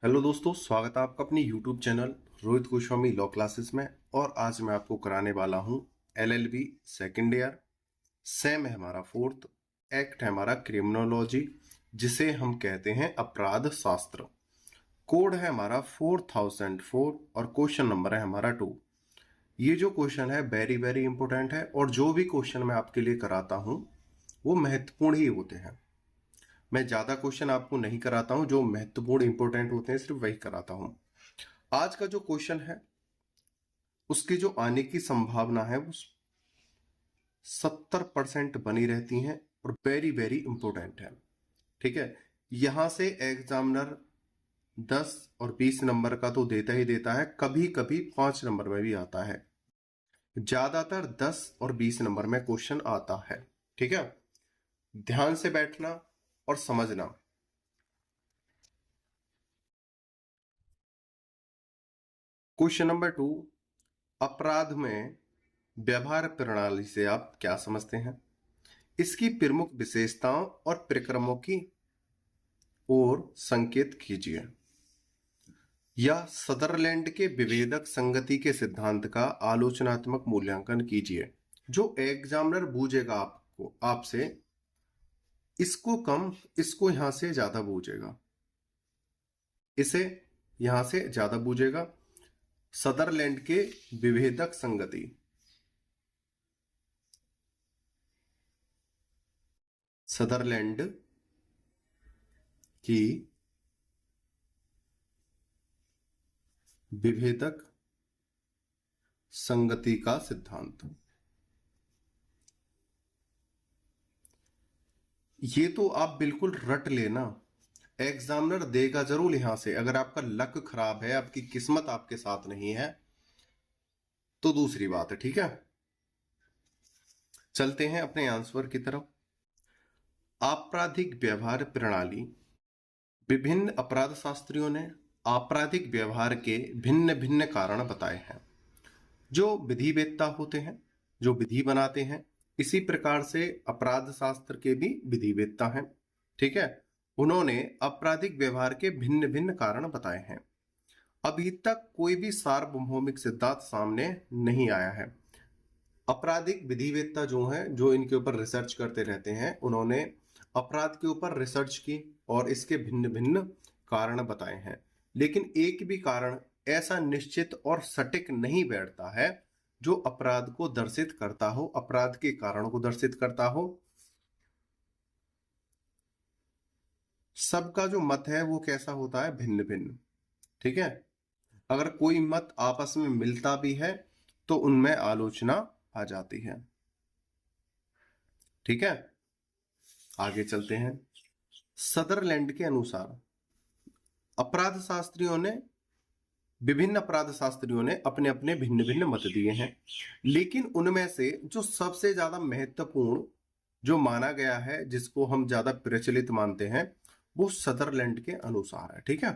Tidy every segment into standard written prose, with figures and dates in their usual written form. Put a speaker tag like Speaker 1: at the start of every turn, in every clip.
Speaker 1: Hello दोस्तों, स्वागत है आपका अपनी YouTube channel Rohit Goswami law classes में। और आज मैं आपको कराने वाला हूं एलएलबी सेकेंड ईयर। सेम है हमारा फोर्थ, एक्ट है हमारा क्रिमिनोलॉजी, जिसे हम कहते हैं अपराध शास्त्र। कोड है हमारा 4004 और क्वेश्चन नंबर है हमारा 2। ये जो क्वेश्चन है वेरी वेरी इंपॉर्टेंट है, और जो भी क्वेश्चन मैं आपके लिए कराता हूं वो महत्वपूर्ण ही होते हैं। मैं ज्यादा क्वेश्चन आपको नहीं कराता हूं, जो महत्वपूर्ण इंपॉर्टेंट होते हैं सिर्फ वही कराता हूं। आज का जो क्वेश्चन है उसकी जो आने की संभावना है वो 70% बनी रहती है और वेरी वेरी इंपॉर्टेंट है। ठीक है, यहां से एग्जामिनर 10 और 20 नंबर का तो देता ही देता है, कभी कभी 5 नंबर में भी आता है। ज्यादातर 10 और 20 नंबर में क्वेश्चन आता है। ठीक है, ध्यान से बैठना और समझना। क्वेश्चन नंबर 2, अपराध में व्यवहार प्रणाली से आप क्या समझते हैं? इसकी प्रमुख विशेषताओं और प्रक्रमों की ओर संकेत कीजिए। या सदरलैंड के विभेदक संगति के सिद्धांत का आलोचनात्मक मूल्यांकन कीजिए। जो एग्जामिनर पूछेगा आपको आपसे, इसको कम, इसको यहां से ज्यादा पूछेगा, इसे यहां से ज्यादा पूछेगा। सदरलैंड के विभेदक संगति, सदरलैंड की विभेदक संगति का सिद्धांत। ये तो आप बिल्कुल रट लेना, एग्जामिनर देगा जरूर यहां से। अगर आपका लक खराब है, आपकी किस्मत आपके साथ नहीं है, तो दूसरी बात है। ठीक है, चलते हैं अपने आंसर की तरफ। आपराधिक व्यवहार प्रणाली। विभिन्न अपराध शास्त्रियों ने आपराधिक व्यवहार के भिन्न भिन्न कारण बताए हैं। जो विधिवेत्ता होते हैं, जो विधि बनाते हैं, इसी प्रकार से अपराध शास्त्र के भी विधिवेत्ता हैं। ठीक है, उन्होंने आपराधिक व्यवहार के भिन्न भिन्न कारण बताए हैं। अभी तक कोई भी सार्वभौमिक सिद्धांत सामने नहीं आया है। आपराधिक विधिवेत्ता जो हैं, जो इनके ऊपर रिसर्च करते रहते हैं, उन्होंने अपराध के ऊपर रिसर्च की और इसके भिन्न भिन्न कारण बताए हैं। लेकिन एक भी कारण ऐसा निश्चित और सटीक नहीं बैठता है जो अपराध को दर्शित करता हो, अपराध के कारण को दर्शित करता हो। सबका जो मत है वो कैसा होता है? भिन्न भिन्न। ठीक है, अगर कोई मत आपस में मिलता भी है तो उनमें आलोचना आ जाती है। ठीक है, आगे चलते हैं। सदरलैंड के अनुसार अपराध शास्त्रियों ने विभिन्न अपराध शास्त्रियों ने अपने अपने भिन्न भिन्न मत दिए हैं, लेकिन उनमें से जो सबसे ज्यादा महत्वपूर्ण जो माना गया है, जिसको हम ज्यादा प्रचलित मानते हैं, वो सदरलैंड के अनुसार है। ठीक है,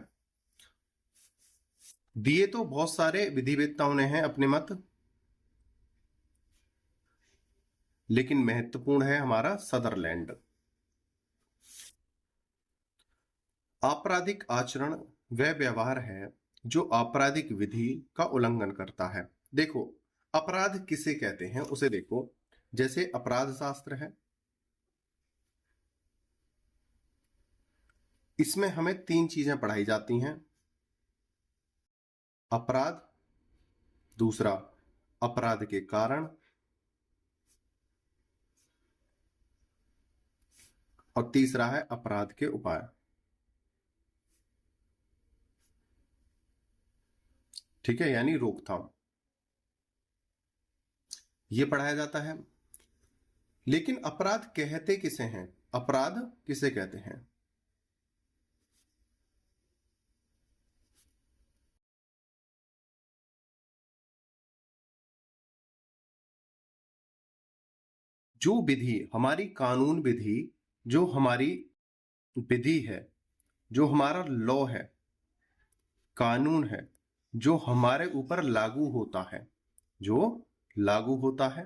Speaker 1: दिए तो बहुत सारे विधिवेत्ताओं ने हैं अपने मत, लेकिन महत्वपूर्ण है हमारा सदरलैंड। आपराधिक आचरण वह व्यवहार है जो आपराधिक विधि का उल्लंघन करता है। देखो, अपराध किसे कहते हैं उसे देखो। जैसे अपराध शास्त्र है, इसमें हमें 3 चीजें पढ़ाई जाती हैं। अपराध, दूसरा अपराध के कारण, और तीसरा है अपराध के उपाय। ठीक है, यानी रोकथाम, ये पढ़ाया जाता है। लेकिन अपराध कहते किसे हैं? अपराध किसे कहते हैं? जो विधि हमारी कानून विधि, जो हमारी विधि है, जो हमारा लॉ है, कानून है, जो हमारे ऊपर लागू होता है, जो लागू होता है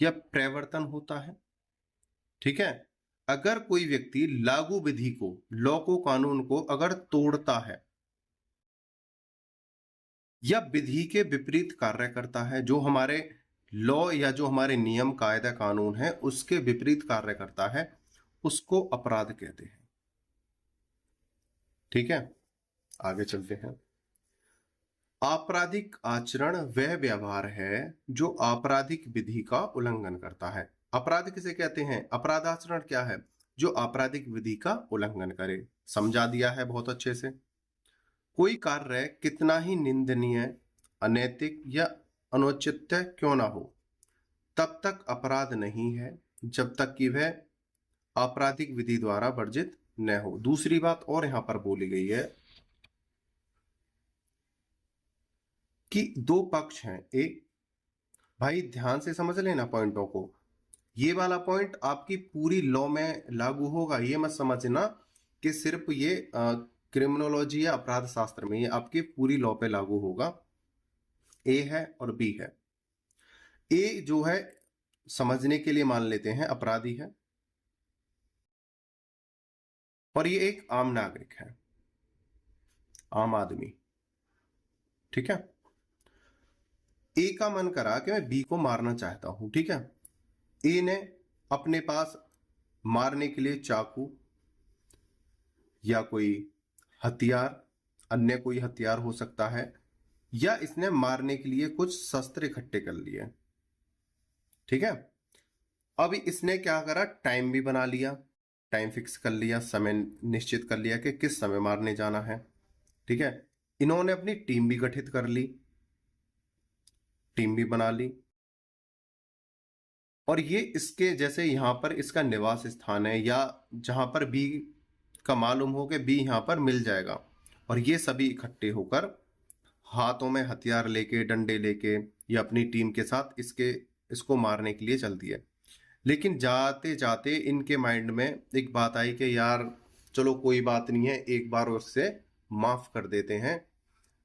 Speaker 1: या प्रवर्तन होता है। ठीक है, अगर कोई व्यक्ति लागू विधि को, लॉ को, कानून को अगर तोड़ता है या विधि के विपरीत कार्य करता है, जो हमारे लॉ या जो हमारे नियम, कायदा, कानून है उसके विपरीत कार्य करता है, उसको अपराध कहते हैं। ठीक है, आगे चलते हैं। आपराधिक आचरण वह व्यवहार है जो आपराधिक विधि का उल्लंघन करता है। अपराध किसे कहते हैं? अपराध आचरण क्या है? जो आपराधिक विधि का उल्लंघन करे। समझा दिया है बहुत अच्छे से। कोई कार्य कितना ही निंदनीय, अनैतिक या अनुचित क्यों ना हो, तब तक अपराध नहीं है जब तक कि वह आपराधिक विधि द्वारा वर्जित न हो। दूसरी बात और यहां पर बोली गई है कि दो पक्ष हैं। एक, भाई ध्यान से समझ लेना पॉइंटों को। ये वाला पॉइंट आपकी पूरी लॉ में लागू होगा, ये मत समझना कि सिर्फ ये क्रिमिनोलॉजी या अपराध शास्त्र में, ये आपकी पूरी लॉ पे लागू होगा। ए है और बी है। ए जो है समझने के लिए मान लेते हैं अपराधी है और ये एक आम नागरिक है, आम आदमी। ठीक है, ए का मन करा कि मैं बी को मारना चाहता हूं। ठीक है, ए ने अपने पास मारने के लिए चाकू या कोई हथियार, अन्य कोई हथियार हो सकता है, या इसने मारने के लिए कुछ शस्त्र इकट्ठे कर लिए। ठीक है, अब इसने क्या करा, टाइम भी बना लिया, टाइम फिक्स कर लिया, समय निश्चित कर लिया कि किस समय मारने जाना है। ठीक है, इन्होंने अपनी टीम भी गठित कर ली, टीम भी बना ली, और ये इसके जैसे यहां पर इसका निवास स्थान है या जहां पर बी का मालूम हो कि बी यहां पर मिल जाएगा, और ये सभी इकट्ठे होकर हाथों में हथियार लेके, डंडे लेके या अपनी टीम के साथ इसको मारने के लिए चल दिए। लेकिन जाते जाते इनके माइंड में एक बात आई कि यार चलो कोई बात नहीं है, एक बार उससे माफ कर देते हैं,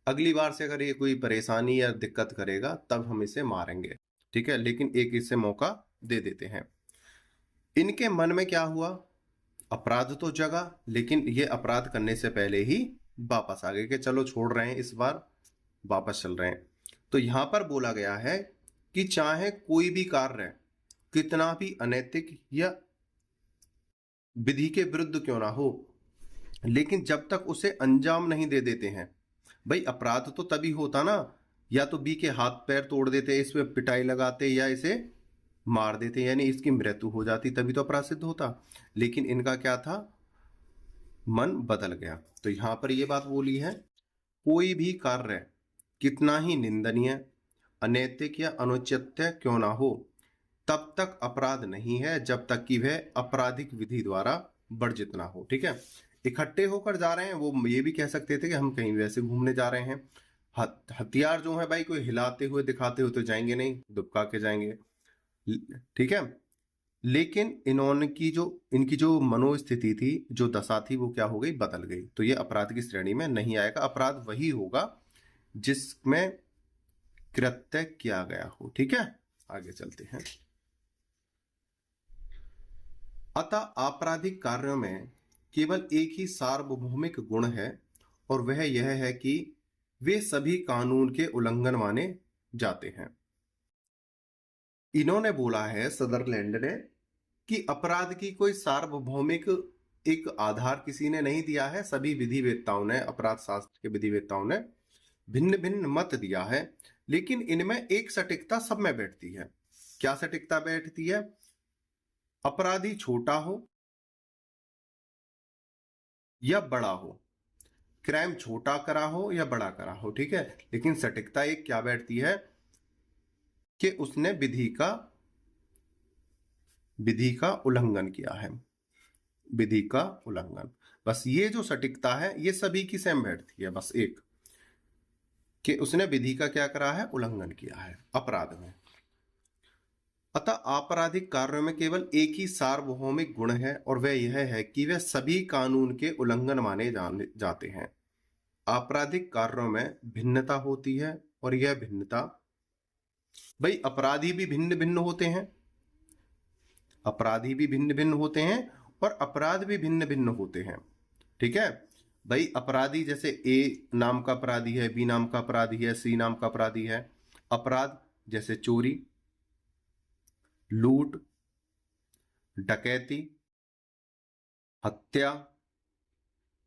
Speaker 1: अगली बार से अगर ये कोई परेशानी या दिक्कत करेगा तब हम इसे मारेंगे। ठीक है, लेकिन एक इसे मौका दे देते हैं। इनके मन में क्या हुआ, अपराध तो जगा, लेकिन ये अपराध करने से पहले ही वापस आ गए कि चलो छोड़ रहे हैं, इस बार वापस चल रहे हैं। तो यहां पर बोला गया है कि चाहे कोई भी कार्य कितना भी अनैतिक या विधि के विरुद्ध क्यों ना हो, लेकिन जब तक उसे अंजाम नहीं दे देते हैं, भाई अपराध तो तभी होता ना, या तो बी के हाथ पैर तोड़ देते, इस पे पिटाई लगाते या इसे मार देते, यानी इसकी मृत्यु हो जाती, तभी तो अपराध सिद्ध होता। लेकिन इनका क्या था, मन बदल गया। तो यहां पर यह बात बोली है, कोई भी कार्य कितना ही निंदनीय, अनैतिक या अनुचित क्यों ना हो, तब तक अपराध नहीं है जब तक कि वह आपराधिक विधि द्वारा वर्जित ना हो। ठीक है, इकट्ठे होकर जा रहे हैं, वो ये भी कह सकते थे कि हम कहीं वैसे घूमने जा रहे हैं। हथियार जो है भाई कोई हिलाते हुए दिखाते हुए तो जाएंगे नहीं, दुबका के जाएंगे। ठीक है, लेकिन इनकी जो मनोस्थिति थी, जो दशा थी, वो क्या हो गई, बदल गई। तो ये अपराध की श्रेणी में नहीं आएगा। अपराध वही होगा जिसमें कृत्य किया गया हो। ठीक है, आगे चलते हैं। अतः आपराधिक कार्यों में केवल एक ही सार्वभौमिक गुण है, और वह यह है कि वे सभी कानून के उल्लंघन माने जाते हैं। इन्होंने बोला है, सदरलैंड ने, कि अपराध की कोई सार्वभौमिक एक आधार किसी ने नहीं दिया है। सभी विधिवेत्ताओं ने, अपराध शास्त्र के विधिवेत्ताओं ने भिन्न भिन्न मत दिया है, लेकिन इनमें एक सटीकता सब में बैठती है। क्या सटीकता बैठती है? अपराधी छोटा हो या बड़ा हो, क्राइम छोटा करा हो या बड़ा करा हो, ठीक है, लेकिन सटीकता एक क्या बैठती है कि उसने विधि का उल्लंघन किया है, विधि का उल्लंघन। बस ये जो सटीकता है ये सभी की सेम बैठती है, बस एक कि उसने विधि का क्या करा है, उल्लंघन किया है अपराध में। अतः आपराधिक कार्यों में केवल एक ही सार्वभौमिक गुण है, और वह यह है कि वे सभी कानून के उल्लंघन माने जाते हैं। आपराधिक कार्यों में भिन्नता होती है, और यह भिन्नता, भाई अपराधी भी भिन्न भिन्न होते हैं, अपराधी भी भिन्न भिन्न होते हैं, और अपराध भी भिन्न भिन्न होते हैं। ठीक है भाई, अपराधी जैसे ए नाम का अपराधी है, बी नाम का अपराधी है, सी नाम का अपराधी है। अपराध जैसे चोरी, लूट, डकैती, हत्या,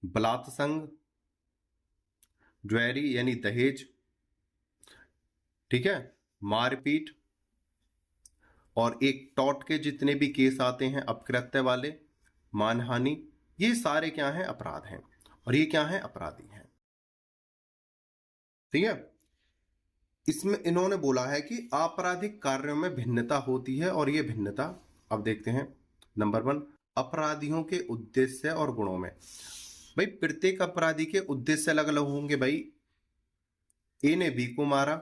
Speaker 1: बलात्संग, ज्वेरी यानी दहेज, ठीक है, मारपीट, और एक टॉर्ट के जितने भी केस आते हैं अपकृत्य वाले, मानहानि, ये सारे क्या हैं? अपराध हैं। और ये क्या हैं? अपराधी हैं। ठीक है, इसमें इन्होंने बोला है कि आपराधिक कार्यों में भिन्नता होती है, और ये भिन्नता अब देखते हैं। नंबर 1, अपराधियों के उद्देश्य और गुणों में। भाई प्रत्येक अपराधी के उद्देश्य अलग अलग होंगे। भाई ए ने बी को मारा,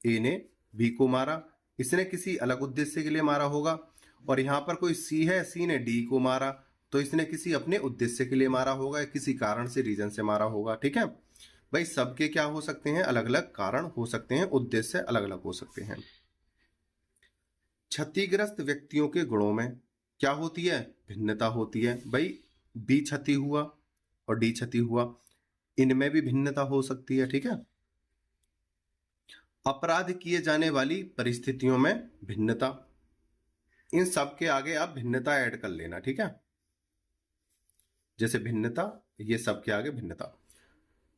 Speaker 1: ए ने बी को मारा, इसने किसी अलग उद्देश्य के लिए मारा होगा। और यहां पर कोई सी है, सी ने डी को मारा, तो इसने किसी अपने उद्देश्य के लिए मारा होगा, किसी कारण से, रीजन से मारा होगा। ठीक है भाई, सबके क्या हो सकते हैं? अलग अलग कारण हो सकते हैं, उद्देश्य अलग अलग हो सकते हैं। क्षतिग्रस्त व्यक्तियों के गुणों में क्या होती है? भिन्नता होती है। भाई बी क्षति हुआ और डी क्षति हुआ, इनमें भी भिन्नता हो सकती है। ठीक है, अपराध किए जाने वाली परिस्थितियों में भिन्नता, इन सब के आगे आप भिन्नता ऐड कर लेना। ठीक है, जैसे भिन्नता, ये सब के आगे भिन्नता।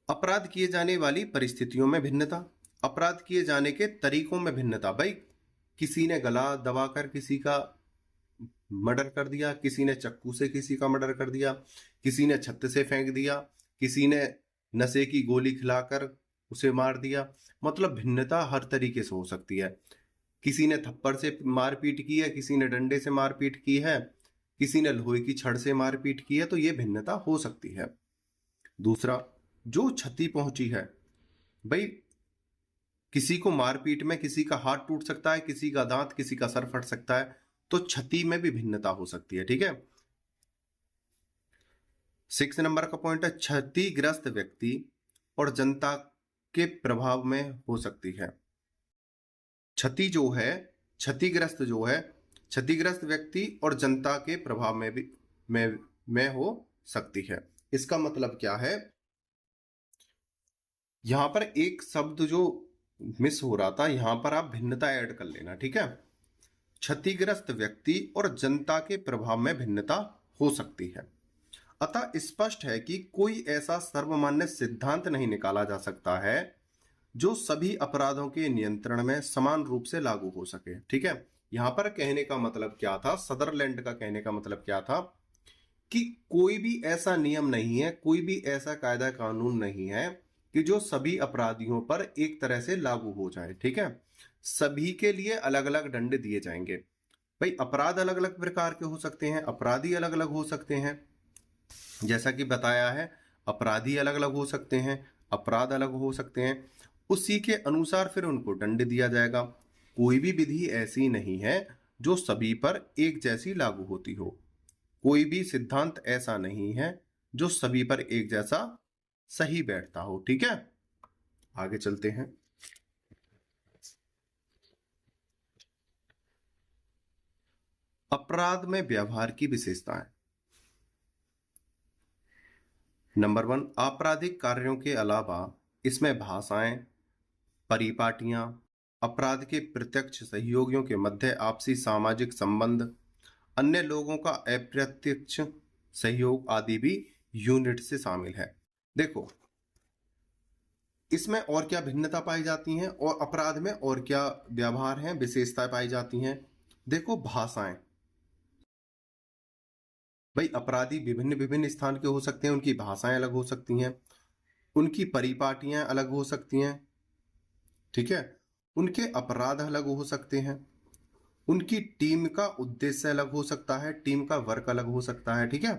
Speaker 1: अपराध किए जाने वाली परिस्थितियों में भिन्नता, अपराध किए जाने के तरीकों में भिन्नता। भाई किसी ने गला दबाकर किसी का मर्डर कर दिया, किसी ने चाकू से किसी का मर्डर कर दिया, किसी ने छत से फेंक दिया, किसी ने नशे की गोली खिलाकर उसे मार दिया। मतलब भिन्नता हर तरीके से हो सकती है। किसी ने थप्पड़ से मारपीट की है, किसी ने डंडे से मारपीट की है, किसी ने लोहे की छड़ से मारपीट की है, तो ये भिन्नता हो सकती है। दूसरा, जो क्षति पहुंची है। भाई किसी को मारपीट में किसी का हाथ टूट सकता है, किसी का दांत, किसी का सर फट सकता है, तो क्षति में भी भिन्नता हो सकती है। ठीक है, 6 नंबर का पॉइंट है, क्षतिग्रस्त व्यक्ति और जनता के प्रभाव में हो सकती है। क्षति जो है, क्षतिग्रस्त जो है, क्षतिग्रस्त व्यक्ति और जनता के प्रभाव में भी में हो सकती है। इसका मतलब क्या है? यहां पर एक शब्द जो मिस हो रहा था, यहां पर आप भिन्नता ऐड कर लेना। ठीक है, क्षतिग्रस्त व्यक्ति और जनता के प्रभाव में भिन्नता हो सकती है। अतः स्पष्ट है कि कोई ऐसा सर्वमान्य सिद्धांत नहीं निकाला जा सकता है जो सभी अपराधों के नियंत्रण में समान रूप से लागू हो सके। ठीक है, यहां पर कहने का मतलब क्या था? सदरलैंड का कहने का मतलब क्या था कि कोई भी ऐसा नियम नहीं है, कोई भी ऐसा कायदा कानून नहीं है कि जो सभी अपराधियों पर एक तरह से लागू हो जाए। ठीक है, सभी के लिए अलग अलग दंड दिए जाएंगे। भाई अपराध अलग अलग प्रकार के हो सकते हैं, अपराधी अलग अलग हो सकते हैं, जैसा कि बताया है, अपराधी अलग अलग हो सकते हैं, अपराध अलग हो सकते हैं, उसी के अनुसार फिर उनको दंड दिया जाएगा। कोई भी विधि ऐसी नहीं है जो सभी पर एक जैसी लागू होती हो, कोई भी सिद्धांत ऐसा नहीं है जो सभी पर एक जैसा सही बैठता हो। ठीक है, आगे चलते हैं। अपराध में व्यवहार की विशेषताएं। नंबर 1, आपराधिक कार्यों के अलावा इसमें भाषाएं, परिपाटियां, अपराध के प्रत्यक्ष सहयोगियों के मध्य आपसी सामाजिक संबंध, अन्य लोगों का अप्रत्यक्ष सहयोग आदि भी यूनिट से शामिल है। देखो इसमें और क्या भिन्नता पाई जाती हैं और अपराध में और क्या व्यवहार हैं, विशेषताएं पाई जाती हैं। देखो भाषाएं, भाई अपराधी विभिन्न विभिन्न स्थान के हो सकते हैं, उनकी भाषाएं अलग हो सकती हैं, उनकी परिपाटियां अलग हो सकती हैं। ठीक है, उनके अपराध अलग हो सकते हैं, उनकी टीम का उद्देश्य अलग हो सकता है, टीम का वर्क अलग हो सकता है। ठीक है,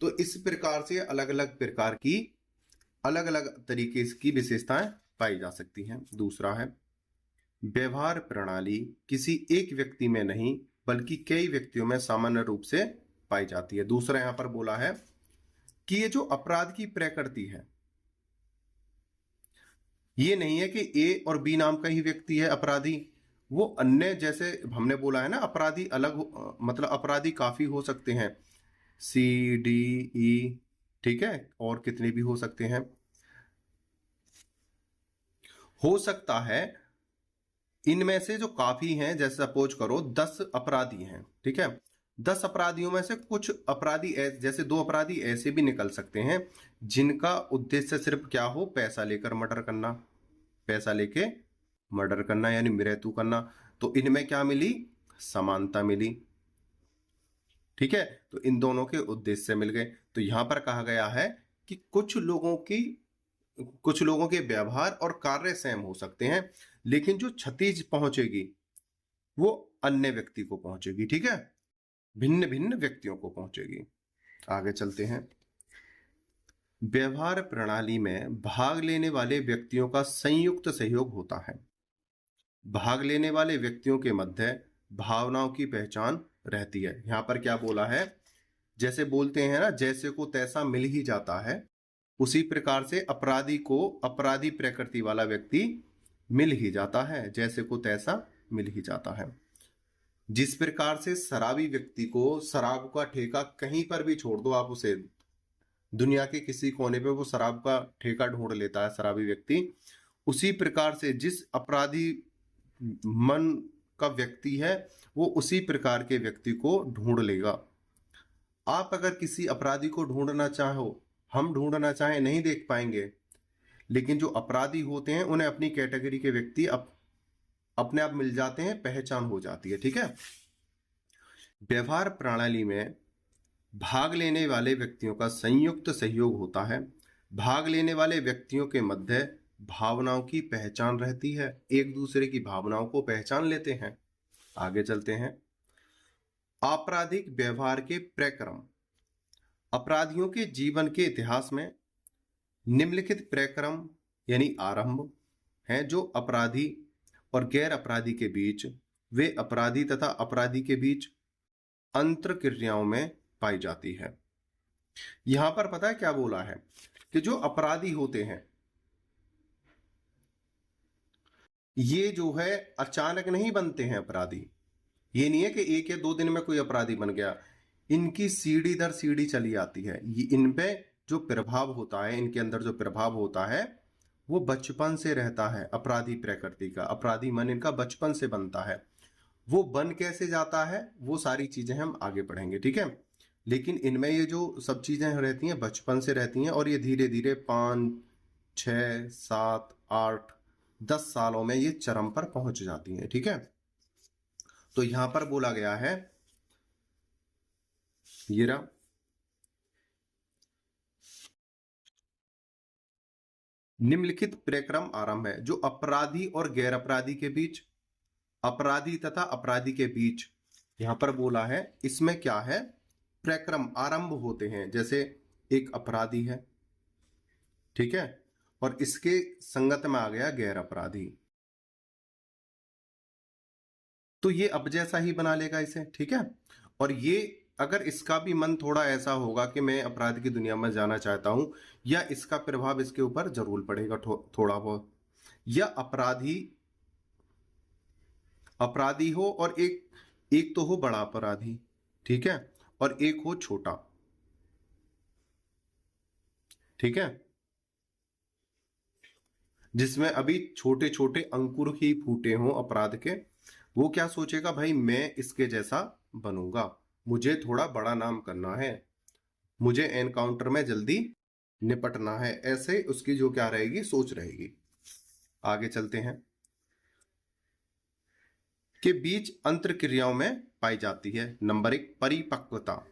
Speaker 1: तो इस प्रकार से अलग अलग प्रकार की अलग अलग तरीके की विशेषताएं पाई जा सकती हैं। दूसरा है, व्यवहार प्रणाली किसी एक व्यक्ति में नहीं बल्कि कई व्यक्तियों में सामान्य रूप से पाई जाती है। दूसरा यहां पर बोला है कि ये जो अपराध की प्रकृति है, ये नहीं है कि ए और बी नाम का ही व्यक्ति है अपराधी वो अन्य, जैसे हमने बोला है ना, अपराधी अलग मतलब अपराधी काफी हो सकते हैं, सी डी ई, ठीक है, और कितने भी हो सकते हैं। हो सकता है इनमें से जो काफी हैं, जैसे सपोज करो 10 अपराधी हैं, ठीक है, 10 अपराधियों में से कुछ अपराधी जैसे 2 अपराधी ऐसे भी निकल सकते हैं जिनका उद्देश्य सिर्फ क्या हो, पैसा लेकर मर्डर करना, पैसा लेके मर्डर करना यानी मृत्यु करना। तो इनमें क्या मिली, समानता मिली, ठीक है। तो इन दोनों के उद्देश्य मिल गए। तो यहां पर कहा गया है कि कुछ लोगों के व्यवहार और कार्य सेम हो सकते हैं, लेकिन जो क्षति पहुंचेगी वो अन्य व्यक्ति को पहुंचेगी, ठीक है, भिन्न भिन्न व्यक्तियों को पहुंचेगी। आगे चलते हैं। व्यवहार प्रणाली में भाग लेने वाले व्यक्तियों का संयुक्त सहयोग होता है। भाग लेने वाले व्यक्तियों के मध्य भावनाओं की पहचान रहती है। यहां पर क्या बोला है, जैसे बोलते हैं ना, जैसे को तैसा मिल ही जाता है, उसी प्रकार से अपराधी को अपराधी प्रकृति वाला व्यक्ति मिल ही जाता है, जैसे को तैसा मिल ही जाता है। जिस प्रकार से शराबी व्यक्ति को शराब का ठेका कहीं पर भी छोड़ दो आप उसे, दुनिया के किसी कोने पे वो शराब का ठेका ढूंढ लेता है शराबी व्यक्ति, उसी प्रकार से जिस अपराधी मन का व्यक्ति है वो उसी प्रकार के व्यक्ति को ढूंढ लेगा। आप अगर किसी अपराधी को ढूंढना चाहो, हम ढूंढना चाहें, नहीं देख पाएंगे, लेकिन जो अपराधी होते हैं उन्हें अपनी कैटेगरी के व्यक्ति अपने आप मिल जाते हैं, पहचान हो जाती है, ठीक है। व्यवहार प्रणाली में भाग लेने वाले व्यक्तियों का संयुक्त सहयोग होता है। भाग लेने वाले व्यक्तियों के मध्य भावनाओं की पहचान रहती है, एक दूसरे की भावनाओं को पहचान लेते हैं। आगे चलते हैं। आपराधिक व्यवहार के प्रक्रम। अपराधियों के जीवन के इतिहास में निम्नलिखित प्रक्रम यानी आरंभ हैं जो अपराधी और गैर अपराधी के बीच, वे अपराधी तथा अपराधी के बीच अंतर क्रियाओं में पाई जाती है। यहां पर पता है क्या बोला है कि जो अपराधी होते हैं ये जो है अचानक नहीं बनते हैं अपराधी। ये नहीं है कि 1 या 2 दिन में कोई अपराधी बन गया, इनकी सीढ़ी दर सीढ़ी चली आती है। ये इन पे जो प्रभाव होता है, इनके अंदर जो प्रभाव होता है वो बचपन से रहता है। अपराधी प्रकृति का अपराधी मन इनका बचपन से बनता है। वो बन कैसे जाता है वो सारी चीजें हम आगे पढ़ेंगे, ठीक है। लेकिन इनमें ये जो सब चीजें रहती हैं बचपन से रहती हैं, और ये धीरे धीरे 5, 6, 7, 8, 10 सालों में ये चरम पर पहुंच जाती हैं, ठीक है। तो यहां पर बोला गया है, ये रहा, निम्नलिखित प्रक्रम आरंभ है जो अपराधी और गैर अपराधी के बीच, अपराधी तथा अपराधी के बीच, यहां पर बोला है इसमें क्या है, प्रक्रम आरंभ होते हैं। जैसे एक अपराधी है, ठीक है, और इसके संगत में आ गया गैर अपराधी, तो ये अब जैसा ही बना लेगा इसे, ठीक है। और ये अगर इसका भी मन थोड़ा ऐसा होगा कि मैं अपराध की दुनिया में जाना चाहता हूं, या इसका प्रभाव इसके ऊपर जरूर पड़ेगा थोड़ा बहुत, या अपराधी अपराधी हो और एक तो हो बड़ा अपराधी, ठीक है, और एक हो छोटा, ठीक है, जिसमें अभी छोटे छोटे अंकुर ही फूटे हों अपराध के। वो क्या सोचेगा, भाई मैं इसके जैसा बनूंगा, मुझे थोड़ा बड़ा नाम करना है, मुझे एनकाउंटर में जल्दी निपटना है, ऐसे उसकी जो क्या रहेगी, सोच रहेगी। आगे चलते हैं। के बीच अंतर क्रियाओं में पाई जाती है। नंबर 1, परिपक्वता।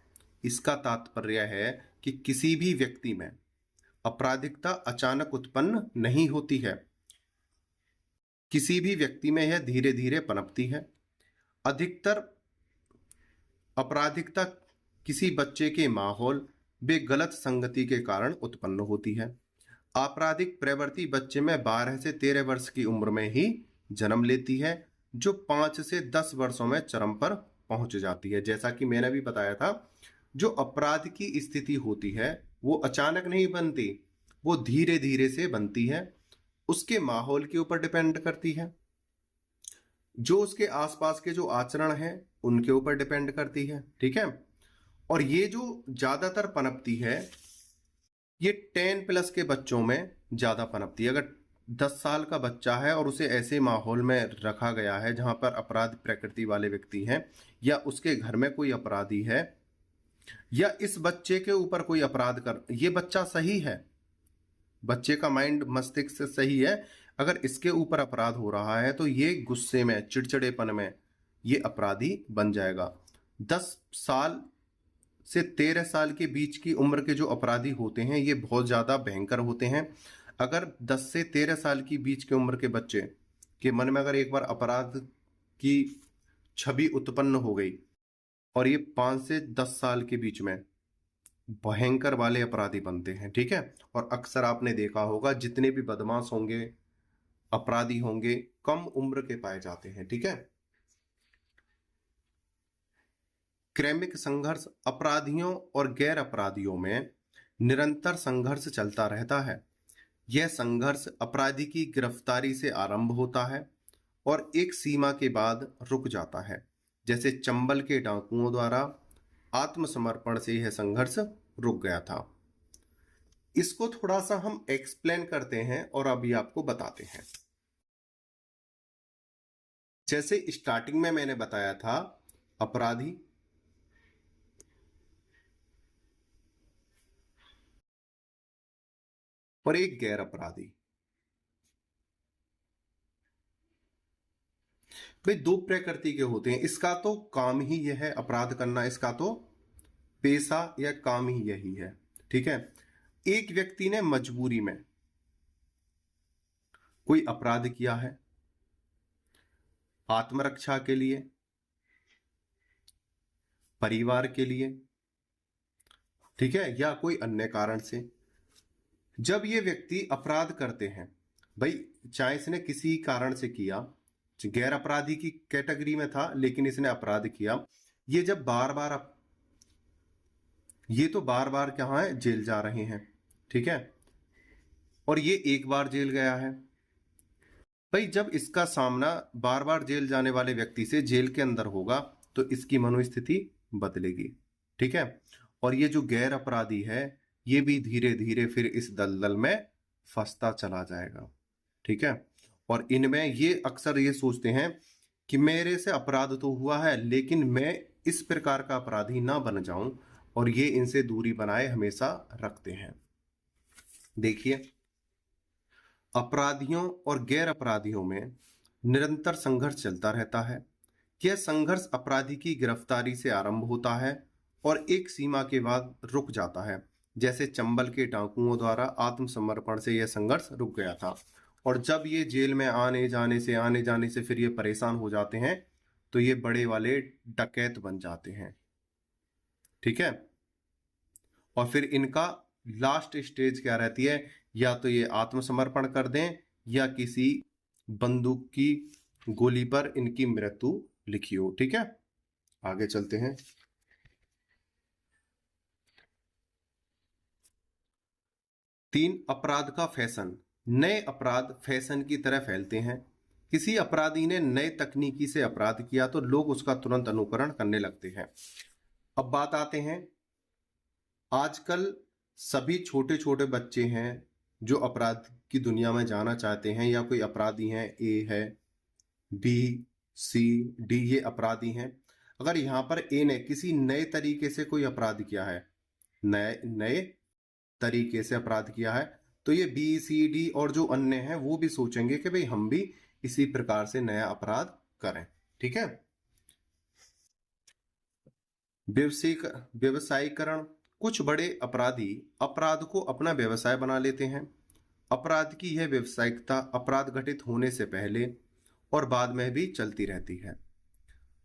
Speaker 1: इसका तात्पर्य है कि किसी भी व्यक्ति में आपराधिकता अचानक उत्पन्न नहीं होती है, किसी भी व्यक्ति में यह धीरे धीरे पनपती है। अधिकतर आपराधिकता किसी बच्चे के माहौल व गलत संगति के कारण उत्पन्न होती है। आपराधिक प्रवृत्ति बच्चे में 12 से 13 वर्ष की उम्र में ही जन्म लेती है, जो 5 से 10 वर्षों में चरम पर पहुंच जाती है। जैसा कि मैंने भी बताया था, जो अपराध की स्थिति होती है वो अचानक नहीं बनती, वो धीरे धीरे से बनती है, उसके माहौल के ऊपर डिपेंड करती है। जो उसके आसपास के जो आचरण है उनके ऊपर डिपेंड करती है, ठीक है। और ये जो ज्यादातर पनपती है ये 10+ के बच्चों में ज्यादा पनपती है। अगर 10 साल का बच्चा है और उसे ऐसे माहौल में रखा गया है जहां पर अपराध प्रकृति वाले व्यक्ति हैं, या उसके घर में कोई अपराधी है, या इस बच्चे के ऊपर कोई अपराध कर, ये बच्चा सही है, बच्चे का माइंड मस्तिष्क से सही है, अगर इसके ऊपर अपराध हो रहा है तो ये गुस्से में, चिड़चिड़ेपन में ये अपराधी बन जाएगा। 10 साल से 13 साल के बीच की उम्र के जो अपराधी होते हैं ये बहुत ज्यादा भयंकर होते हैं। अगर 10 से 13 साल की बीच की उम्र के बच्चे के मन में अगर एक बार अपराध की छवि उत्पन्न हो गई और ये 5 से 10 साल के बीच में भयंकर वाले अपराधी बनते हैं, ठीक है। और अक्सर आपने देखा होगा जितने भी बदमाश होंगे, अपराधी होंगे, कम उम्र के पाए जाते हैं, ठीक है। क्रमिक संघर्ष अपराधियों और गैर अपराधियों में निरंतर संघर्ष चलता रहता है। यह संघर्ष अपराधी की गिरफ्तारी से आरंभ होता है और एक सीमा के बाद रुक जाता है। जैसे चंबल के डाकुओं द्वारा आत्मसमर्पण से यह संघर्ष रुक गया था। इसको थोड़ा सा हम एक्सप्लेन करते हैं और अभी आपको बताते हैं। जैसे स्टार्टिंग में मैंने बताया था, अपराधी और एक गैर अपराधी, भाई दो प्रकृति के होते हैं। इसका तो काम ही यह है अपराध करना, इसका तो पेशा या काम ही यही है, ठीक है। एक व्यक्ति ने मजबूरी में कोई अपराध किया है, आत्मरक्षा के लिए, परिवार के लिए, ठीक है, या कोई अन्य कारण से। जब ये व्यक्ति अपराध करते हैं, भाई चाहे इसने किसी कारण से किया, गैर अपराधी की कैटेगरी में था लेकिन इसने अपराध किया, ये जब बार बार ये तो बार बार कहाँ है, जेल जा रहे हैं, ठीक है। और ये एक बार जेल गया है, भाई जब इसका सामना बार बार जेल जाने वाले व्यक्ति से जेल के अंदर होगा तो इसकी मनोस्थिति बदलेगी, ठीक है। और ये जो गैर अपराधी है ये भी धीरे धीरे फिर इस दलदल में फंसता चला जाएगा, ठीक है। और इनमें ये अक्सर ये सोचते हैं कि मेरे से अपराध तो हुआ है लेकिन मैं इस प्रकार का अपराधी ना बन जाऊं, और ये इनसे दूरी बनाए हमेशा रखते हैं। देखिए, अपराधियों और गैर अपराधियों में निरंतर संघर्ष चलता रहता है। यह संघर्ष अपराधी की गिरफ्तारी से आरंभ होता है और एक सीमा के बाद रुक जाता है। जैसे चंबल के डाकुओं द्वारा आत्मसमर्पण से यह संघर्ष रुक गया था, और जब ये जेल में आने जाने से फिर ये परेशान हो जाते हैं तो ये बड़े वाले डकैत बन जाते हैं, ठीक है। और फिर इनका लास्ट स्टेज क्या रहती है, या तो ये आत्मसमर्पण कर दें या किसी बंदूक की गोली पर इनकी मृत्यु लिखी हो, ठीक है। आगे चलते हैं। तीन, अपराध का फैशन। नए अपराध फैशन की तरह फैलते हैं। किसी अपराधी ने नए तकनीकी से अपराध किया तो लोग उसका तुरंत अनुकरण करने लगते हैं। अब बात आते हैं, आजकल सभी छोटे छोटे बच्चे हैं जो अपराध की दुनिया में जाना चाहते हैं, या कोई अपराधी हैं, ए है, बी, सी, डी, ये अपराधी हैं। अगर यहाँ पर ए ने किसी नए तरीके से कोई अपराध किया है, नए नए तरीके से अपराध किया है, तो ये बी, सी, डी और जो अन्य हैं वो भी सोचेंगे कि भाई हम भी इसी प्रकार से नया अपराध करें, ठीक है। व्यवसायीकरण। कुछ बड़े अपराधी अपराध को अपना व्यवसाय बना लेते हैं। अपराध की यह व्यवसायिकता अपराध घटित होने से पहले और बाद में भी चलती रहती है।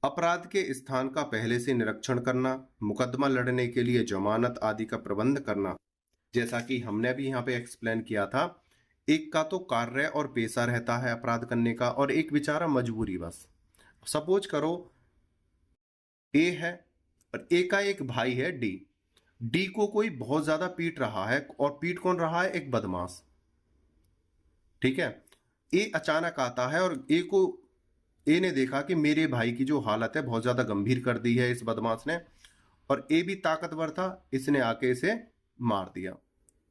Speaker 1: अपराध के स्थान का पहले से निरीक्षण करना, मुकदमा लड़ने के लिए जमानत आदि का प्रबंध करना, जैसा कि हमने भी यहाँ पे एक्सप्लेन किया था। एक का तो कार्य और पेशा रहता है अपराध करने का, और एक बेचारा मजबूरी। बस सपोज करो ए है और ए का एक भाई है डी। डी को कोई बहुत ज्यादा पीट रहा है, और पीट कौन रहा है, एक बदमाश, ठीक है। ए अचानक आता है और ए को ए ने देखा कि मेरे भाई की जो हालत है बहुत ज्यादा गंभीर कर दी है इस बदमाश ने, और ए भी ताकतवर था, इसने आके इसे मार दिया।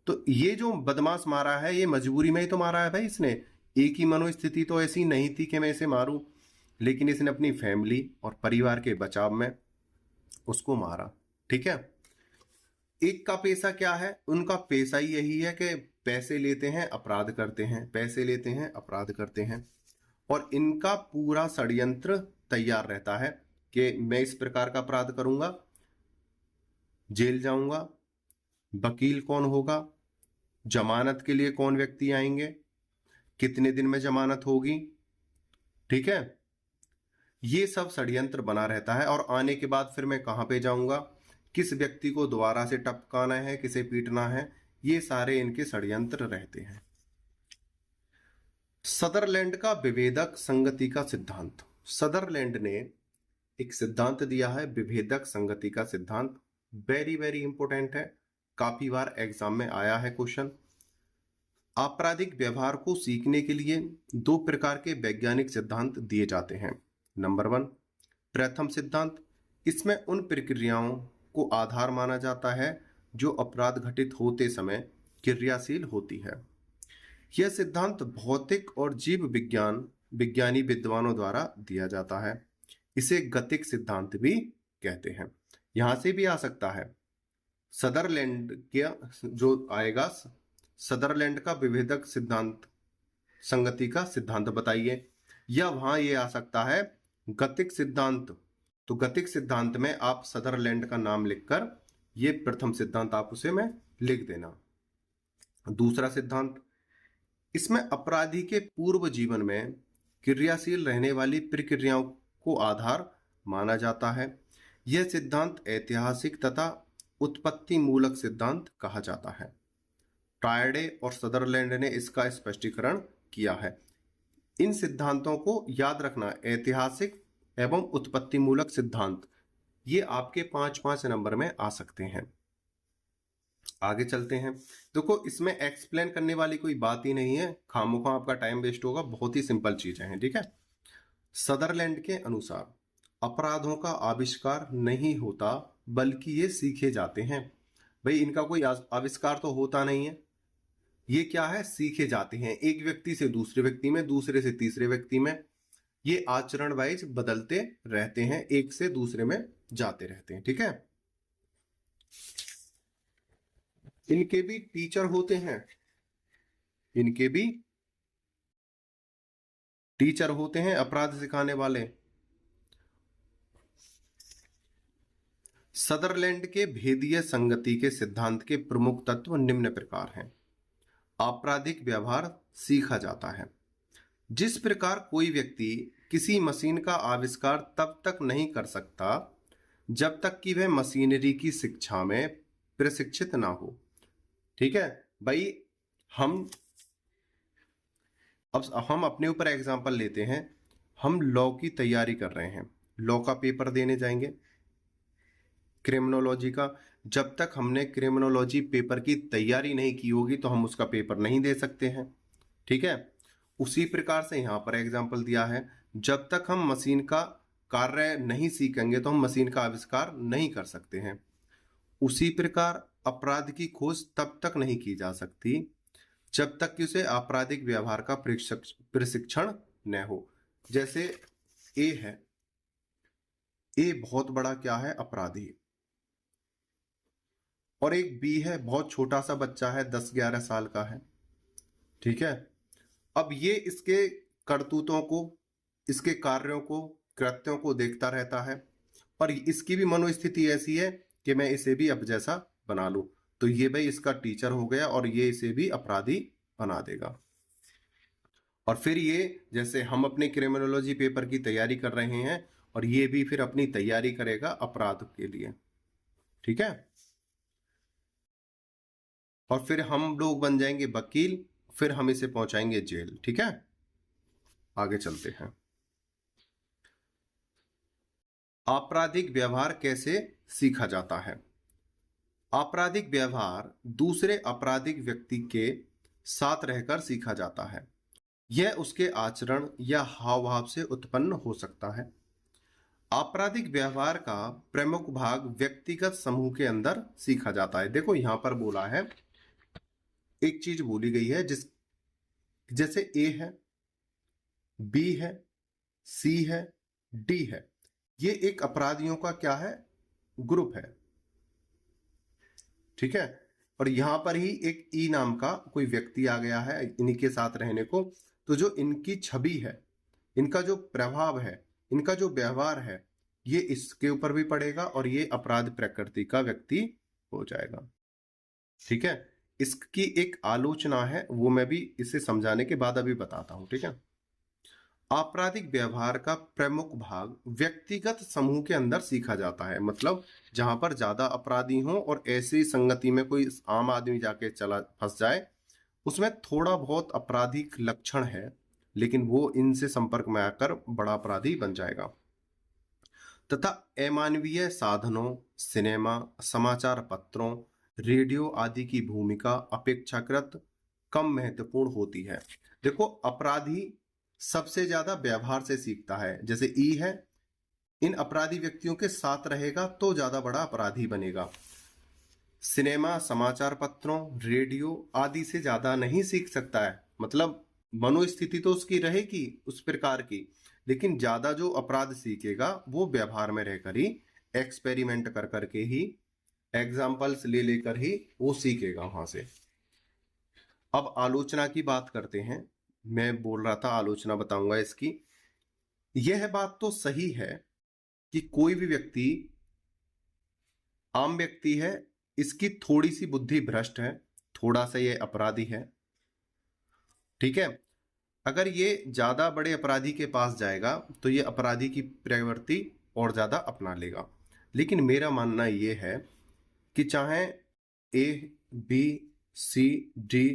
Speaker 1: तो ये जो बदमाश मारा है ये मजबूरी में ही तो मारा है भाई इसने। एक ही मनोस्थिति तो ऐसी नहीं थी कि मैं इसे मारूं, लेकिन इसने अपनी फैमिली और परिवार के बचाव में उसको मारा। ठीक है। एक का पैसा क्या है? उनका पैसा ही यही है कि पैसे लेते हैं अपराध करते हैं, पैसे लेते हैं अपराध करते हैं। और इनका पूरा षड्यंत्र तैयार रहता है कि मैं इस प्रकार का अपराध करूंगा, जेल जाऊंगा, वकील कौन होगा, जमानत के लिए कौन व्यक्ति आएंगे, कितने दिन में जमानत होगी। ठीक है। ये सब षड्यंत्र बना रहता है। और आने के बाद फिर मैं कहां पे जाऊंगा, किस व्यक्ति को दोबारा से टपकाना है, किसे पीटना है, ये सारे इनके षड्यंत्र रहते हैं। सदरलैंड का विभेदक संगति का सिद्धांत। सदरलैंड ने एक सिद्धांत दिया है, विभेदक संगति का सिद्धांत। वेरी वेरी इंपॉर्टेंट है, काफी बार एग्जाम में आया है क्वेश्चन। आपराधिक व्यवहार को सीखने के लिए दो प्रकार के वैज्ञानिक सिद्धांत दिए जाते हैं। नंबर 1, प्रथम सिद्धांत। इसमें उन प्रक्रियाओं को आधार माना जाता है जो अपराध घटित होते समय क्रियाशील होती है। यह सिद्धांत भौतिक और जीव विज्ञानी विद्वानों द्वारा दिया जाता है। इसे गतिक सिद्धांत भी कहते हैं। यहां से भी आ सकता है सदरलैंड का जो आएगा, सदरलैंड का विभेदक सिद्धांत संगति का सिद्धांत बताइए, या वहां ये आ सकता है गतिक सिद्धांत। तो गतिक सिद्धांत में आप सदरलैंड का नाम लिखकर ये प्रथम सिद्धांत आप उसे में लिख देना। दूसरा सिद्धांत, इसमें अपराधी के पूर्व जीवन में क्रियाशील रहने वाली प्रक्रियाओं को आधार माना जाता है। यह सिद्धांत ऐतिहासिक तथा उत्पत्ति मूलक सिद्धांत कहा जाता है। ट्रायडे और सदरलैंड ने इसका स्पष्टीकरण किया है। इन सिद्धांतों को याद रखना, ऐतिहासिक एवं उत्पत्ति मूलक सिद्धांत, ये आपके 5-5 नंबर में आ सकते हैं। आगे चलते हैं। देखो इसमें एक्सप्लेन करने वाली कोई बात ही नहीं है, खामोखा आपका टाइम वेस्ट होगा, बहुत ही सिंपल चीजें हैं। ठीक है। सदरलैंड के अनुसार अपराधों का आविष्कार नहीं होता बल्कि ये सीखे जाते हैं। भाई इनका कोई आविष्कार तो होता नहीं है, ये क्या है, सीखे जाते हैं। एक व्यक्ति से दूसरे व्यक्ति में, दूसरे से तीसरे व्यक्ति में, ये आचरण वाइज बदलते रहते हैं, एक से दूसरे में जाते रहते हैं। ठीक है। इनके भी टीचर होते हैं, इनके भी टीचर होते हैं अपराध सिखाने वाले। सदरलैंड के भेदीय संगति के सिद्धांत के प्रमुख तत्व निम्न प्रकार हैं। आपराधिक व्यवहार सीखा जाता है। जिस प्रकार कोई व्यक्ति किसी मशीन का आविष्कार तब तक नहीं कर सकता जब तक कि वह मशीनरी की शिक्षा में प्रशिक्षित ना हो। ठीक है भाई, अब हम अपने ऊपर एग्जांपल लेते हैं। हम लॉ की तैयारी कर रहे हैं, लॉ का पेपर देने जाएंगे, क्रिमिनोलॉजी का। जब तक हमने क्रिमिनोलॉजी पेपर की तैयारी नहीं की होगी तो हम उसका पेपर नहीं दे सकते हैं। ठीक है। उसी प्रकार से यहां पर एग्जांपल दिया है, जब तक हम मशीन का कार्य नहीं सीखेंगे तो हम मशीन का आविष्कार नहीं कर सकते हैं। उसी प्रकार अपराध की खोज तब तक नहीं की जा सकती जब तक कि उसे आपराधिक व्यवहार का प्रशिक्षण न हो। जैसे ए है, ए बहुत बड़ा क्या है, अपराधी, और एक बी है, बहुत छोटा सा बच्चा है, 10-11 साल का है। ठीक है। अब ये इसके करतूतों को, इसके कार्यों को, कृत्यों को देखता रहता है, और इसकी भी मनोस्थिति ऐसी है कि मैं इसे भी अब जैसा बना लूं। तो ये भाई इसका टीचर हो गया और ये इसे भी अपराधी बना देगा। और फिर ये, जैसे हम अपने क्रिमिनोलॉजी पेपर की तैयारी कर रहे हैं और ये भी फिर अपनी तैयारी करेगा अपराध के लिए। ठीक है। और फिर हम लोग बन जाएंगे वकील, फिर हम इसे पहुंचाएंगे जेल। ठीक है। आगे चलते हैं। आपराधिक व्यवहार कैसे सीखा जाता है? आपराधिक व्यवहार दूसरे आपराधिक व्यक्ति के साथ रहकर सीखा जाता है। यह उसके आचरण या हाव भाव से उत्पन्न हो सकता है। आपराधिक व्यवहार का प्रमुख भाग व्यक्तिगत समूह के अंदर सीखा जाता है। देखो यहां पर बोला है, एक चीज बोली गई है जैसे ए है, बी है, सी है, डी है, ये एक अपराधियों का क्या है, ग्रुप है। ठीक है। और यहां पर ही एक ई नाम का कोई व्यक्ति आ गया है इन्हीं के साथ रहने को, तो जो इनकी छवि है, इनका जो प्रभाव है, इनका जो व्यवहार है, ये इसके ऊपर भी पड़ेगा और ये अपराध प्रकृति का व्यक्ति हो जाएगा। ठीक है। इसकी एक आलोचना है, वो मैं भी इसे समझाने के बाद अभी बताता हूं। ठीक है। आपराधिक व्यवहार का प्रमुख भाग व्यक्तिगत समूह के अंदर सीखा जाता है। मतलब जहां पर ज्यादा अपराधी हो और ऐसी संगति में कोई आम आदमी जाके चला फंस जाए, उसमें थोड़ा बहुत आपराधिक लक्षण है, लेकिन वो इनसे संपर्क में आकर बड़ा अपराधी बन जाएगा। तथा अमानवीय साधनों, सिनेमा, समाचार पत्रों, रेडियो आदि की भूमिका अपेक्षाकृत कम महत्वपूर्ण होती है। देखो अपराधी सबसे ज्यादा व्यवहार से सीखता है। जैसे ई है, इन अपराधी व्यक्तियों के साथ रहेगा तो ज्यादा बड़ा अपराधी बनेगा। सिनेमा, समाचार पत्रों, रेडियो आदि से ज्यादा नहीं सीख सकता है। मतलब मनोस्थिति तो उसकी रहेगी उस प्रकार की, लेकिन ज्यादा जो अपराध सीखेगा वो व्यवहार में रहकर ही, एक्सपेरिमेंट कर करके ही, एग्जाम्पल्स ले लेकर ही वो सीखेगा वहां से। अब आलोचना की बात करते हैं। मैं बोल रहा था आलोचना बताऊंगा इसकी। यह बात तो सही है कि कोई भी व्यक्ति आम व्यक्ति है, इसकी थोड़ी सी बुद्धि भ्रष्ट है, थोड़ा सा ये अपराधी है। ठीक है। अगर ये ज्यादा बड़े अपराधी के पास जाएगा तो ये अपराधी की प्रवृत्ति और ज्यादा अपना लेगा। लेकिन मेरा मानना ये है कि चाहे ए, बी, सी, डी,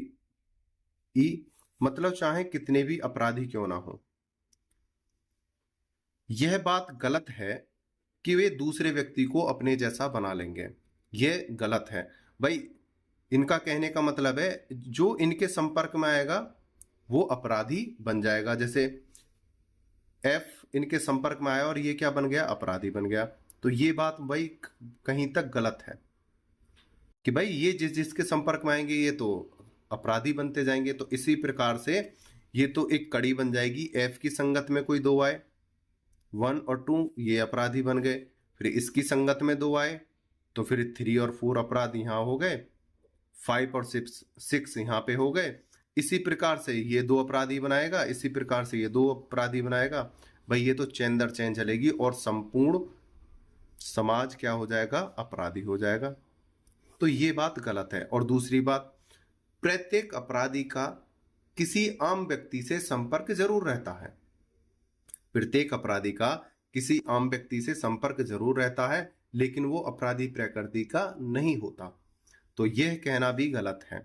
Speaker 1: ई, मतलब चाहे कितने भी अपराधी क्यों ना हो, यह बात गलत है कि वे दूसरे व्यक्ति को अपने जैसा बना लेंगे। यह गलत है भाई। इनका कहने का मतलब है जो इनके संपर्क में आएगा वो अपराधी बन जाएगा। जैसे एफ इनके संपर्क में आया और ये क्या बन गया, अपराधी बन गया। तो ये बात भाई कहीं तक गलत है कि भाई ये जिसके संपर्क में आएंगे ये तो अपराधी बनते जाएंगे। तो इसी प्रकार से ये तो एक कड़ी बन जाएगी। एफ की संगत में कोई दो आए, 1 और 2, ये अपराधी बन गए। फिर इसकी संगत में दो आए तो फिर 3 और 4 अपराध यहां हो गए, 5 और 6 यहां पे हो गए। इसी प्रकार से ये दो अपराधी बनाएगा, इसी प्रकार से ये दो अपराधी बनाएगा। भाई ये तो चेन दर चेन चलेगी और संपूर्ण समाज क्या हो जाएगा, अपराधी हो जाएगा। तो ये बात गलत है। और दूसरी बात, प्रत्येक अपराधी का किसी आम व्यक्ति से संपर्क जरूर रहता है। प्रत्येक अपराधी का किसी आम व्यक्ति से संपर्क जरूर रहता है, लेकिन वो अपराधी प्रकृति का नहीं होता। तो यह कहना भी गलत है।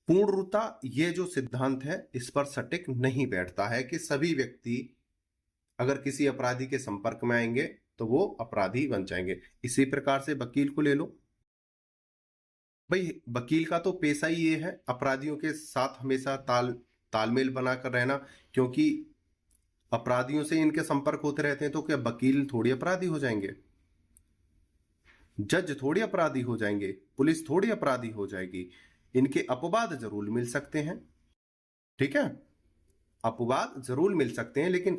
Speaker 1: पूर्णता ये जो सिद्धांत है इस पर सटीक नहीं बैठता है कि सभी व्यक्ति अगर किसी अपराधी के संपर्क में आएंगे तो वो अपराधी बन जाएंगे। इसी प्रकार से वकील को ले लो। भाई वकील का तो पेशा ही ये है अपराधियों के साथ हमेशा तालमेल बनाकर रहना, क्योंकि अपराधियों से इनके संपर्क होते रहते हैं। तो क्या वकील थोड़ी अपराधी हो जाएंगे, जज थोड़ी अपराधी हो जाएंगे, पुलिस थोड़ी अपराधी हो जाएगी। इनके अपवाद जरूर मिल सकते हैं। ठीक है, अपवाद जरूर मिल सकते हैं, लेकिन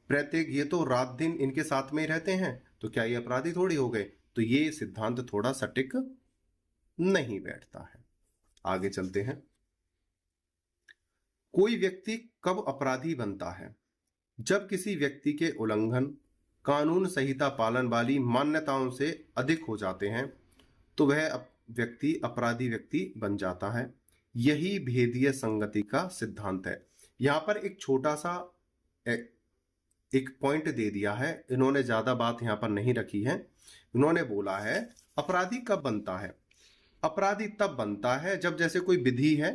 Speaker 1: प्रत्येक ये तो रात दिन इनके साथ में ही रहते हैं, तो क्या ये अपराधी थोड़ी हो गए। तो ये सिद्धांत थोड़ा सटीक नहीं बैठता है। आगे चलते हैं। कोई व्यक्ति कब अपराधी बनता है? जब किसी व्यक्ति के उल्लंघन कानून संहिता पालन वाली मान्यताओं से अधिक हो जाते हैं तो वह व्यक्ति अपराधी व्यक्ति बन जाता है। यही भेदीय संगति का सिद्धांत है। यहां पर एक छोटा सा एक पॉइंट दे दिया है इन्होंने, ज्यादा बात यहां पर नहीं रखी है। इन्होंने बोला है अपराधी कब बनता है? अपराधी तब बनता है जब जैसे कोई विधि है,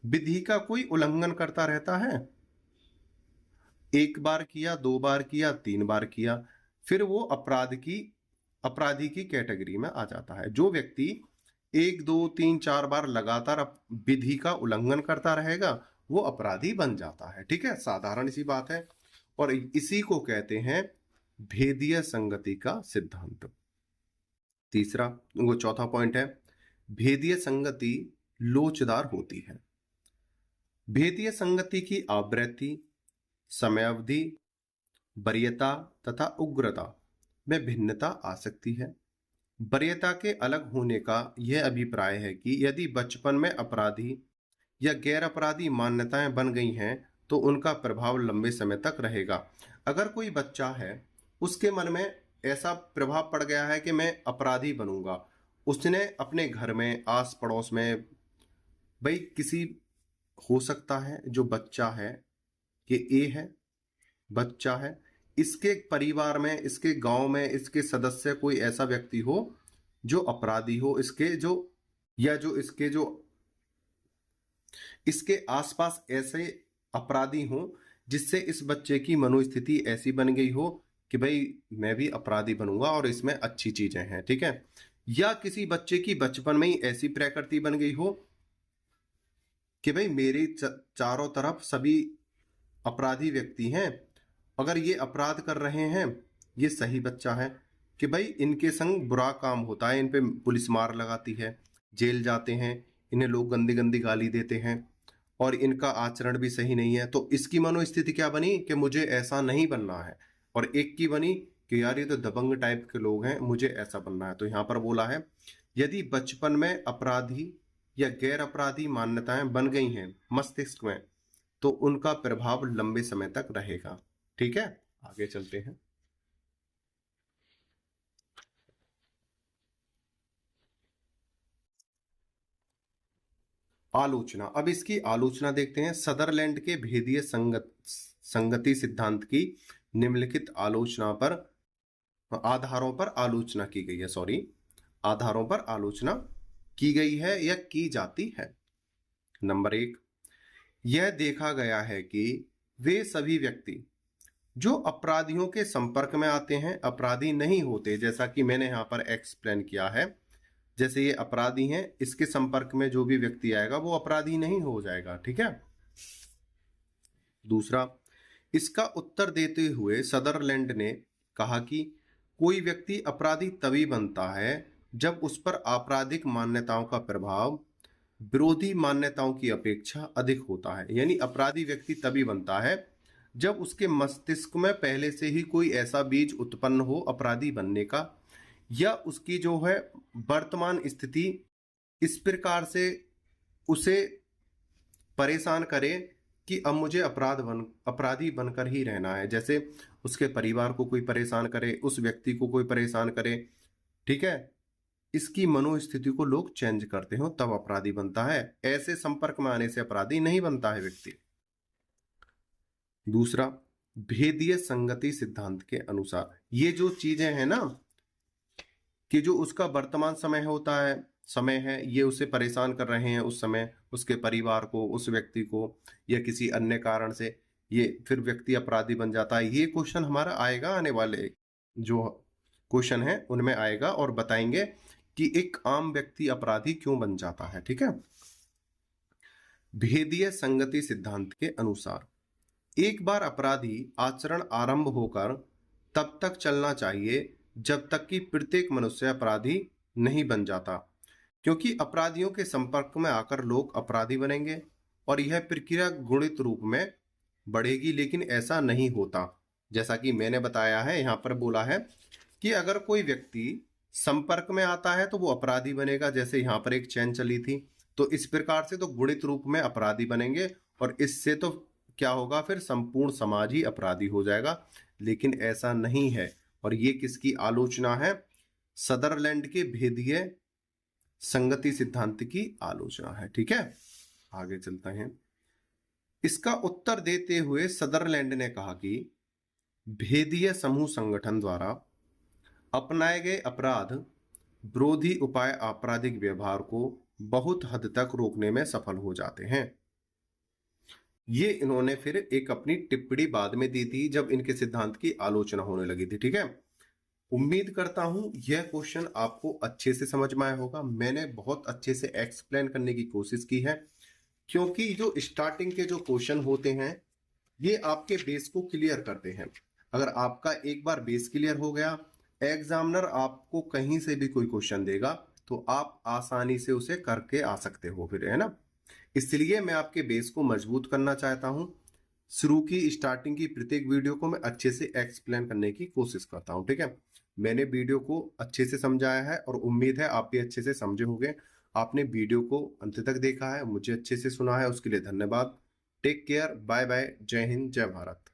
Speaker 1: विधि का कोई उल्लंघन करता रहता है, एक बार किया, 2 बार किया, 3 बार किया, फिर वो अपराधी की कैटेगरी में आ जाता है। जो व्यक्ति 1 2 3 4 बार लगातार विधि का उल्लंघन करता रहेगा, वो अपराधी बन जाता है। ठीक है, साधारण सी बात है। और इसी को कहते हैं भेदीय संगति का सिद्धांत। तीसरा, वो चौथा पॉइंट है, भेदीय संगति लोचदार होती है। भेदीय संगति की आवृत्ति, समयावधि, वरीयता तथा उग्रता में भिन्नता आ सकती है। वरीयता के अलग होने का यह अभिप्राय है कि यदि बचपन में अपराधी या गैर अपराधी मान्यताएं बन गई हैं तो उनका प्रभाव लंबे समय तक रहेगा। अगर कोई बच्चा है, उसके मन में ऐसा प्रभाव पड़ गया है कि मैं अपराधी बनूंगा, उसने अपने घर में, आस पड़ोस में, भाई किसी, हो सकता है जो बच्चा है, कि ए है, बच्चा है, इसके परिवार में, इसके गांव में, इसके सदस्य कोई ऐसा व्यक्ति हो जो अपराधी हो, इसके जो, या जो इसके जो इसके आसपास ऐसे अपराधी हो जिससे इस बच्चे की मनोस्थिति ऐसी बन गई हो कि भाई मैं भी अपराधी बनूंगा और इसमें अच्छी चीजें हैं। ठीक है, या किसी बच्चे की बचपन में ही ऐसी प्रकृति बन गई हो कि भाई मेरे चारों तरफ सभी अपराधी व्यक्ति हैं, अगर ये अपराध कर रहे हैं, ये सही बच्चा है कि भाई इनके संग बुरा काम होता है, इन पे पुलिस मार लगाती है, जेल जाते हैं, इन्हें लोग गंदी गंदी गाली देते हैं और इनका आचरण भी सही नहीं है, तो इसकी मनोस्थिति क्या बनी कि मुझे ऐसा नहीं बनना है। और एक की बनी कि यार ये तो दबंग टाइप के लोग हैं, मुझे ऐसा बनना है। तो यहां पर बोला है, यदि बचपन में अपराधी या गैर अपराधी मान्यताएं बन गई हैं मस्तिष्क में, तो उनका प्रभाव लंबे समय तक रहेगा। ठीक है, आगे चलते हैं। आलोचना, अब इसकी आलोचना देखते हैं। सदरलैंड के भेदीय संगति सिद्धांत की निम्नलिखित आलोचना पर आधारों पर आलोचना की गई है, आधारों पर आलोचना की गई है या की जाती है। नंबर 1, यह देखा गया है कि वे सभी व्यक्ति जो अपराधियों के संपर्क में आते हैं अपराधी नहीं होते, जैसा कि मैंने यहां पर एक्सप्लेन किया है। जैसे ये अपराधी हैं, इसके संपर्क में जो भी व्यक्ति आएगा वो अपराधी नहीं हो जाएगा। ठीक है। दूसरा, इसका उत्तर देते हुए सदरलैंड ने कहा कि कोई व्यक्ति अपराधी तभी बनता है जब उस पर आपराधिक मान्यताओं का प्रभाव विरोधी मान्यताओं की अपेक्षा अधिक होता है। यानी अपराधी व्यक्ति तभी बनता है जब उसके मस्तिष्क में पहले से ही कोई ऐसा बीज उत्पन्न हो अपराधी बनने का, या उसकी जो है वर्तमान स्थिति इस प्रकार से उसे परेशान करे कि अब मुझे अपराधी बनकर ही रहना है। जैसे उसके परिवार को कोई परेशान करे, उस व्यक्ति को कोई परेशान करे। ठीक है, इसकी मनोस्थिति को लोग चेंज करते हो तब अपराधी बनता है। ऐसे संपर्क में आने से अपराधी नहीं बनता है व्यक्ति। दूसरा, भेदीय संगति सिद्धांत के अनुसार ये जो चीजें हैं ना, कि जो उसका वर्तमान समय है, ये उसे परेशान कर रहे हैं उस समय, उसके परिवार को, उस व्यक्ति को, या किसी अन्य कारण से ये फिर व्यक्ति अपराधी बन जाता है। ये क्वेश्चन हमारा आएगा, आने वाले जो क्वेश्चन है उनमें आएगा और बताएंगे कि एक आम व्यक्ति अपराधी क्यों बन जाता है। ठीक है। भेदीय संगति सिद्धांत के अनुसार एक बार अपराधी आचरण आरंभ होकर तब तक चलना चाहिए जब तक कि प्रत्येक मनुष्य अपराधी नहीं बन जाता, क्योंकि अपराधियों के संपर्क में आकर लोग अपराधी बनेंगे और यह प्रक्रिया गुणित रूप में बढ़ेगी। लेकिन ऐसा नहीं होता। जैसा कि मैंने बताया है, यहां पर बोला है कि अगर कोई व्यक्ति संपर्क में आता है तो वो अपराधी बनेगा। जैसे यहां पर एक चेन चली थी, तो इस प्रकार से तो गुणित रूप में अपराधी बनेंगे और इससे तो क्या होगा, फिर संपूर्ण समाज ही अपराधी हो जाएगा। लेकिन ऐसा नहीं है। और ये किसकी आलोचना है? सदरलैंड के भेदीय संगति सिद्धांत की आलोचना है। ठीक है, आगे चलते हैं। इसका उत्तर देते हुए सदरलैंड ने कहा कि भेदीय समूह संगठन द्वारा अपनाए गए अपराध विरोधी उपाय आपराधिक व्यवहार को बहुत हद तक रोकने में सफल हो जाते हैं। ये इन्होंने फिर एक अपनी टिप्पणी बाद में दी थी जब इनके सिद्धांत की आलोचना होने लगी थी। ठीक है, उम्मीद करता हूं यह क्वेश्चन आपको अच्छे से समझ में आया होगा। मैंने बहुत अच्छे से एक्सप्लेन करने की कोशिश की है, क्योंकि जो स्टार्टिंग के जो क्वेश्चन होते हैं ये आपके बेस को क्लियर करते हैं। अगर आपका एक बार बेस क्लियर हो गया, एग्जामिनर आपको कहीं से भी कोई क्वेश्चन देगा तो आप आसानी से उसे करके आ सकते हो फिर, है ना। इसलिए मैं आपके बेस को मजबूत करना चाहता हूं। शुरू की स्टार्टिंग की प्रत्येक वीडियो को मैं अच्छे से एक्सप्लेन करने की कोशिश करता हूं, ठीक है। मैंने वीडियो को अच्छे से समझाया है और उम्मीद है आप भी अच्छे से समझे होंगे। आपने वीडियो को अंत तक देखा है, मुझे अच्छे से सुना है, उसके लिए धन्यवाद। टेक केयर, बाय बाय, जय हिंद, जय भारत।